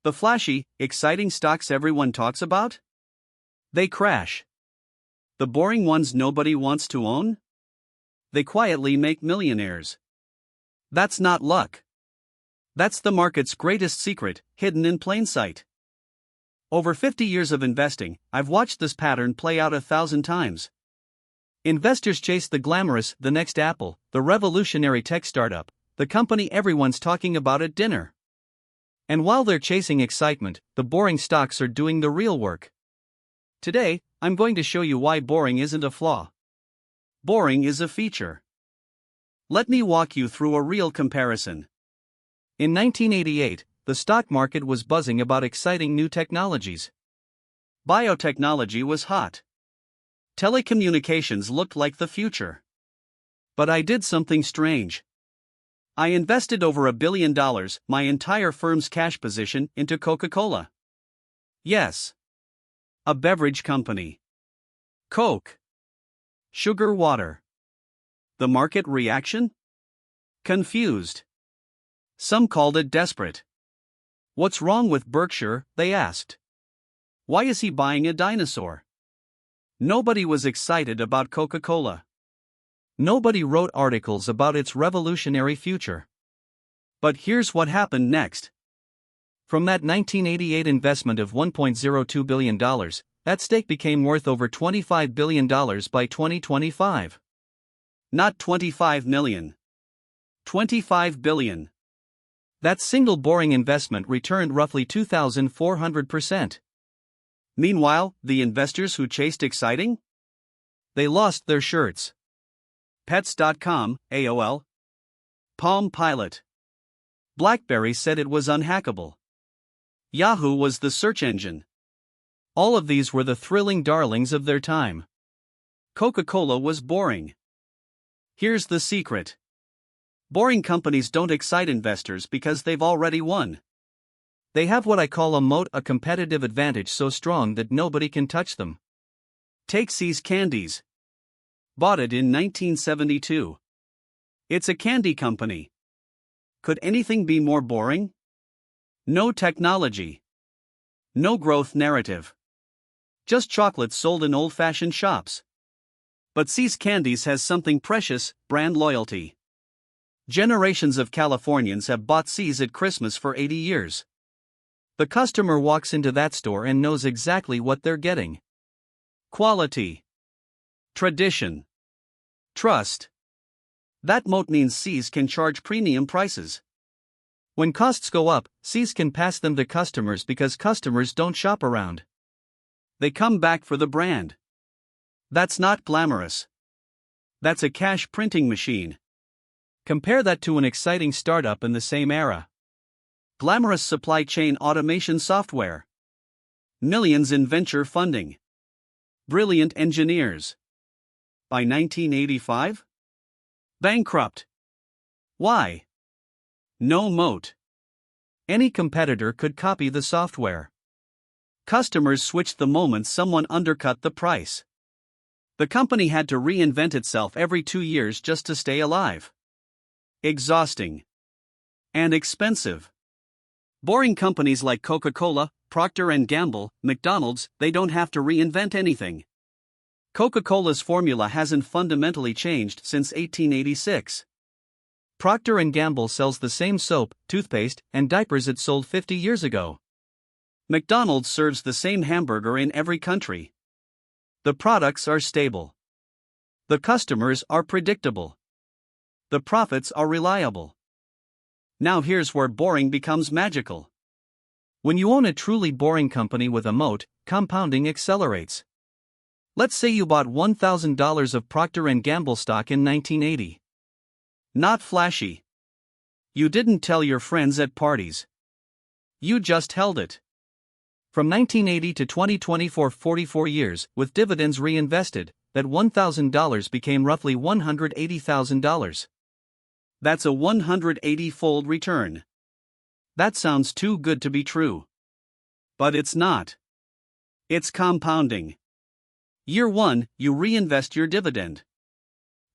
The flashy, exciting stocks everyone talks about? They crash. The boring ones nobody wants to own? They quietly make millionaires. That's not luck. That's the market's greatest secret, hidden in plain sight. Over 50 years of investing, I've watched this pattern play out 1,000 times. Investors chase the glamorous, the next Apple, the revolutionary tech startup, the company everyone's talking about at dinner. And while they're chasing excitement, the boring stocks are doing the real work. Today, I'm going to show you why boring isn't a flaw. Boring is a feature. Let me walk you through a real comparison. In 1988, the stock market was buzzing about exciting new technologies. Biotechnology was hot. Telecommunications looked like the future. But I did something strange. I invested over $1 billion, my entire firm's cash position, into Coca-Cola. Yes. A beverage company. Coke. Sugar water. The market reaction? Confused. Some called it desperate. What's wrong with Berkshire, they asked. Why is he buying a dinosaur? Nobody was excited about Coca-Cola. Nobody wrote articles about its revolutionary future. But here's what happened next. From that 1988 investment of $1.02 billion, that stake became worth over $25 billion by 2025. Not 25 million. 25 billion. That single boring investment returned roughly 2,400%. Meanwhile, the investors who chased exciting? They lost their shirts. Pets.com, AOL. Palm Pilot. BlackBerry said it was unhackable. Yahoo was the search engine. All of these were the thrilling darlings of their time. Coca-Cola was boring. Here's the secret. Boring companies don't excite investors because they've already won. They have what I call a moat, a competitive advantage so strong that nobody can touch them. Take See's Candies. Bought it in 1972. It's a candy company. Could anything be more boring? No technology. No growth narrative. Just chocolates sold in old-fashioned shops. But See's Candies has something precious, brand loyalty. Generations of Californians have bought See's at Christmas for 80 years. The customer walks into that store and knows exactly what they're getting. Quality. Tradition. Trust. That moat means See's can charge premium prices. When costs go up, See's can pass them to customers because customers don't shop around. They come back for the brand. That's not glamorous. That's a cash printing machine. Compare that to an exciting startup in the same era. Glamorous supply chain automation software. Millions in venture funding. Brilliant engineers. By 1985? Bankrupt. Why? No moat. Any competitor could copy the software. Customers switched the moment someone undercut the price. The company had to reinvent itself every 2 years just to stay alive. Exhausting. And expensive. Boring companies like Coca-Cola, Procter & Gamble, McDonald's, they don't have to reinvent anything. Coca-Cola's formula hasn't fundamentally changed since 1886. Procter & Gamble sells the same soap, toothpaste, and diapers it sold 50 years ago. McDonald's serves the same hamburger in every country. The products are stable. The customers are predictable. The profits are reliable. Now here's where boring becomes magical. When you own a truly boring company with a moat, compounding accelerates. Let's say you bought $1,000 of Procter & Gamble stock in 1980. Not flashy. You didn't tell your friends at parties. You just held it. From 1980 to 2024, 44 years, with dividends reinvested, that $1,000 became roughly $180,000. That's a 180-fold return. That sounds too good to be true. But it's not. It's compounding. Year 1, you reinvest your dividend.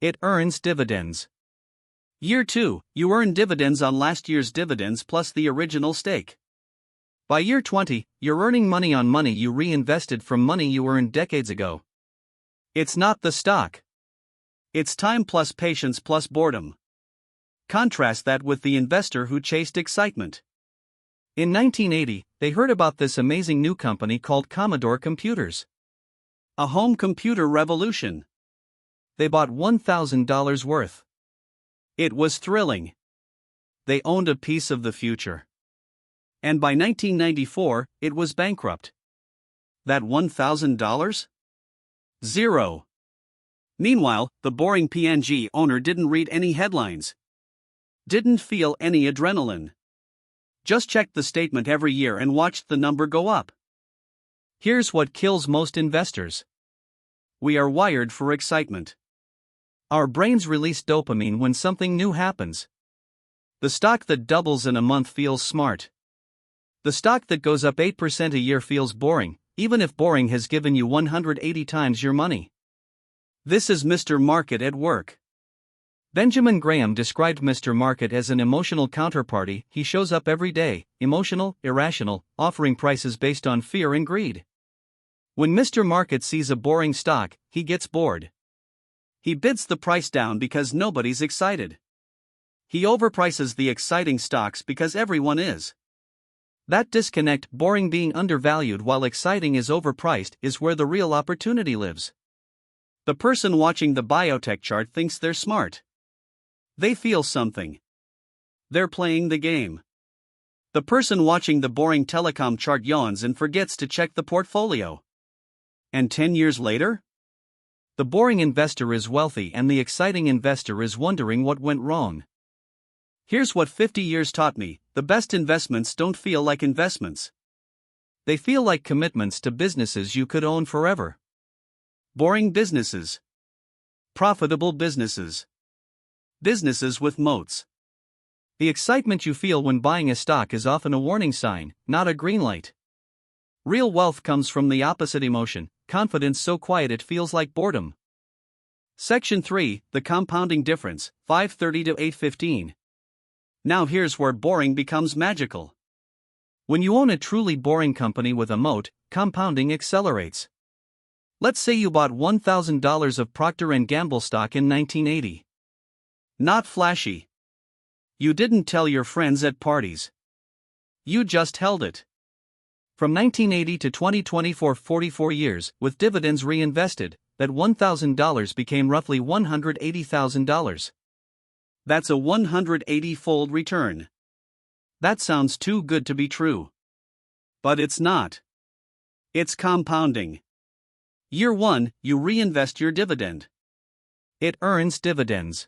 It earns dividends. Year 2, you earn dividends on last year's dividends plus the original stake. By year 20, you're earning money on money you reinvested from money you earned decades ago. It's not the stock. It's time plus patience plus boredom. Contrast that with the investor who chased excitement. In 1980, they heard about this amazing new company called Commodore Computers. A home computer revolution. They bought $1,000 worth. It was thrilling. They owned a piece of the future. And by 1994, it was bankrupt. That $1,000? Zero. Meanwhile, the boring P&G owner didn't read any headlines. Didn't feel any adrenaline. Just checked the statement every year and watched the number go up. Here's what kills most investors. We are wired for excitement. Our brains release dopamine when something new happens. The stock that doubles in a month feels smart. The stock that goes up 8% a year feels boring, even if boring has given you 180 times your money. This is Mr. Market at work. Benjamin Graham described Mr. Market as an emotional counterparty. He shows up every day, emotional, irrational, offering prices based on fear and greed. When Mr. Market sees a boring stock, he gets bored. He bids the price down because nobody's excited. He overprices the exciting stocks because everyone is. That disconnect, boring being undervalued while exciting is overpriced, is where the real opportunity lives. The person watching the biotech chart thinks they're smart. They feel something. They're playing the game. The person watching the boring telecom chart yawns and forgets to check the portfolio. And 10 years later? The boring investor is wealthy and the exciting investor is wondering what went wrong. Here's what 50 years taught me: the best investments don't feel like investments. They feel like commitments to businesses you could own forever. Boring businesses. Profitable businesses. Businesses with moats. The excitement you feel when buying a stock is often a warning sign, not a green light. Real wealth comes from the opposite emotion, confidence so quiet it feels like boredom. Section 3, The Compounding Difference, 5:30 to 8:15. Now here's where boring becomes magical. When you own a truly boring company with a moat, compounding accelerates. Let's say you bought $1,000 of Procter & Gamble stock in 1980. Not flashy. You didn't tell your friends at parties. You just held it. From 1980 to 2020, for 44 years, with dividends reinvested, that $1,000 became roughly $180,000. That's a 180-fold return. That sounds too good to be true. But it's not. It's compounding. Year 1, you reinvest your dividend. It earns dividends.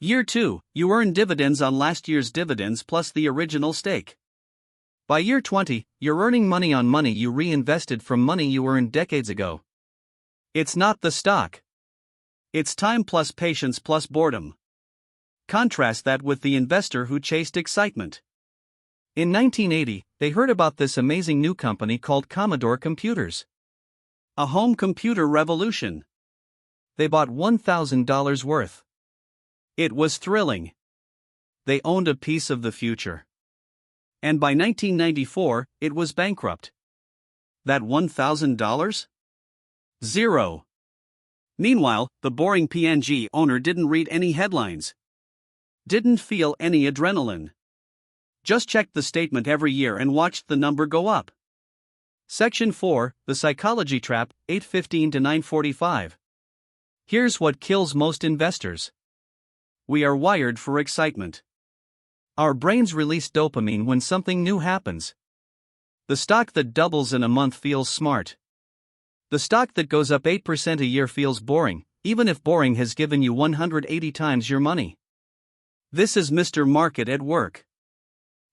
Year 2, you earn dividends on last year's dividends plus the original stake. By year 20, you're earning money on money you reinvested from money you earned decades ago. It's not the stock. It's time plus patience plus boredom. Contrast that with the investor who chased excitement. In 1980, they heard about this amazing new company called Commodore Computers. A home computer revolution. They bought $1,000 worth. It was thrilling. They owned a piece of the future. And by 1994, it was bankrupt. That $1,000? Zero. Meanwhile, the boring P&G owner didn't read any headlines. Didn't feel any adrenaline. Just checked the statement every year and watched the number go up. Section 4, The Psychology Trap, 8:15 to 9:45. Here's what kills most investors. We are wired for excitement. Our brains release dopamine when something new happens. The stock that doubles in a month feels smart. The stock that goes up 8% a year feels boring, even if boring has given you 180 times your money. This is Mr. Market at work.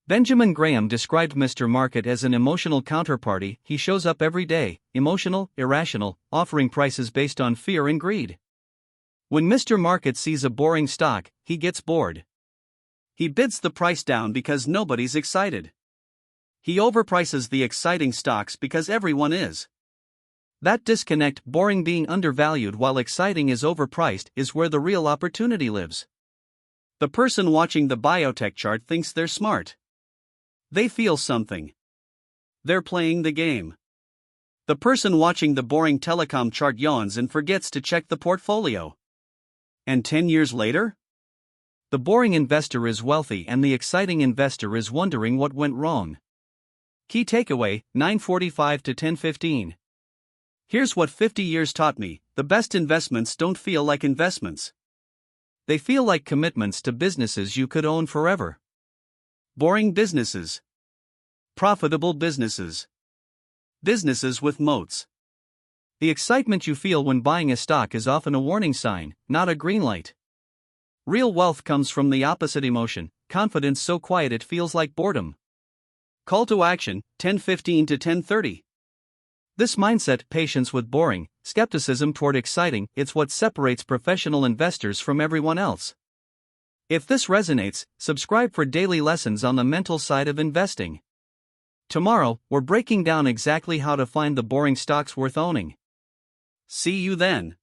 Benjamin Graham described Mr. Market as an emotional counterparty. He shows up every day, emotional, irrational, offering prices based on fear and greed. When Mr. Market sees a boring stock, he gets bored. He bids the price down because nobody's excited. He overprices the exciting stocks because everyone is. That disconnect, boring being undervalued while exciting is overpriced, is where the real opportunity lives. The person watching the biotech chart thinks they're smart. They feel something. they're playing the game. The person watching the boring telecom chart yawns and forgets to check the portfolio. And 10 years later? The boring investor is wealthy and the exciting investor is wondering what went wrong. Key takeaway, 9:45 to 10:15. Here's what 50 years taught me: the best investments don't feel like investments. They feel like commitments to businesses you could own forever. Boring businesses. Profitable businesses. Businesses with moats. The excitement you feel when buying a stock is often a warning sign, not a green light. Real wealth comes from the opposite emotion, confidence so quiet it feels like boredom. Call to action, 10:15 to 10:30. This mindset, patience with boring, skepticism toward exciting, it's what separates professional investors from everyone else. If this resonates, subscribe for daily lessons on the mental side of investing. Tomorrow, we're breaking down exactly how to find the boring stocks worth owning. See you then.